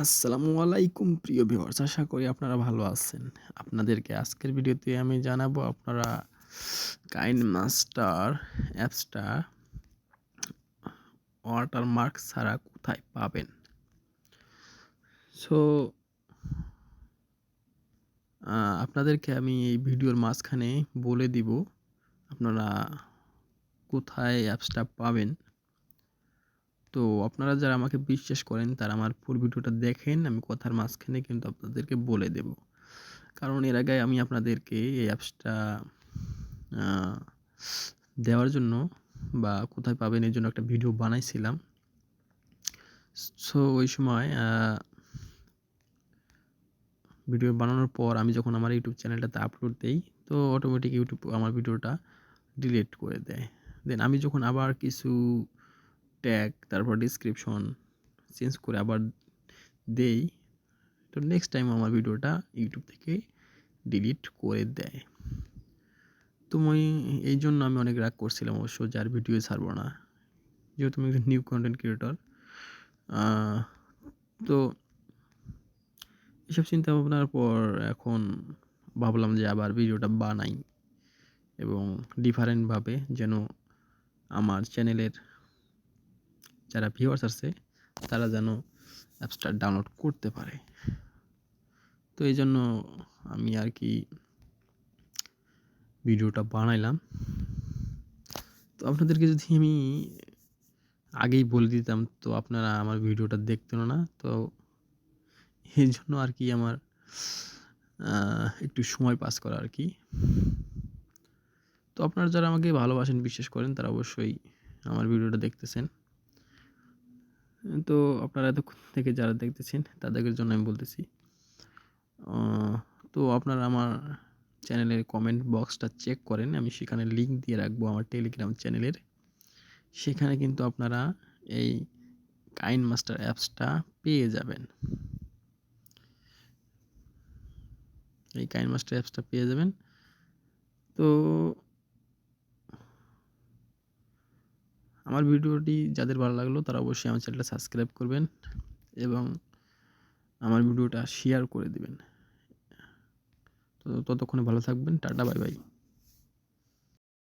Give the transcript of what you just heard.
আসসালামু আলাইকুম প্রিয় ভিউয়ার্স, আশা করি আপনারা ভালো আছেন। আপনাদেরকে আজকের ভিডিওতে আমি জানাবো আপনারা কাইনমাস্টার অ্যাপসটা ওয়াটারমার্ক ছাড়া কোথায় পাবেন। সো আপনাদেরকে আমি এই ভিডিওর মাঝখানে বলে দিব আপনারা কোথায় অ্যাপসটা পাবেন। তো আপনারা যারা আমাকে বিশ্বাস করেন তারা আমার পুরো ভিডিওটা দেখেন, আমি কথার মাঝখানে কিন্তু আপনাদেরকে বলে দেব। কারণ এর আগে আমি আপনাদেরকে এই অ্যাপসটা আ দেওয়ার জন্য বা কোথায় পাবেন এর জন্য একটা ভিডিও বানাইছিলাম। সো ওই সময় ভিডিও বানানোর পর আমি যখন আমার ইউটিউব চ্যানেলটাতে আপলোড দেই, তো অটোমেটিক ইউটিউব আমার ভিডিওটা ডিলিট করে দেয়। দেন আমি যখন আবার কিছু ট্যাগ তারপর ডেসক্রিপশন চেঞ্জ করে আবার দেই, তো নেক্সট টাইম আমার ভিডিওটা ইউটিউব থেকে ডিলিট করে দেয়। তো এইজন্য আমি অনেক রাগ করছিলাম অবশ্য যে আর ভিডিও ছাড়বো না। যেহেতু আমি একজন নিউ কনটেন্ট ক্রিয়েটর। তো এসব চিন্তা ভাবনার পর এখন ভাবলাম যে আবার ভিডিওটা বানাই এবং ডিফারেন্টভাবে যেন আমার চ্যানেলের যারা ভিউয়ার্স আছে তারা যেন অ্যাপসটা ডাউনলোড করতে পারে। তো এইজন্য আমি আর কি ভিডিওটা বানাইলাম। তো আপনাদেরকে যদি আমি আগেই বলে দিতাম তো আপনারা আমার ভিডিওটা দেখতেনও না। তো এইজন্য আর কি আমার একটু সময় পাস করা আর কি। তো আপনারা যারা আমাকে ভালোবাসেন, বিশ্বাস করেন তারা অবশ্যই আমার ভিডিওটা দেখতেছেন। তো আপনারা এতক্ষণ থেকে যারা দেখতেছেন তাদের জন্য আমি বলতেছি, আ তো আপনারা আমার চ্যানেলের কমেন্ট বক্সটা চেক করেন। আমি সেখানে লিঙ্ক দিয়ে রাখবো আমার টেলিগ্রাম চ্যানেলের। সেখানে কিন্তু আপনারা এই কাইনমাস্টার অ্যাপসটা পেয়ে যাবেন। এই কাইনমাস্টার অ্যাপসটা পেয়ে যাবেন। তো আমার ভিডিওটি যাদের ভালো লাগলো তারা অবশ্যই আমার চ্যানেলটা সাবস্ক্রাইব করবেন এবং আমার ভিডিওটা শেয়ার করে দিবেন। তো ততক্ষণে ভালো থাকবেন। Tata, bye bye.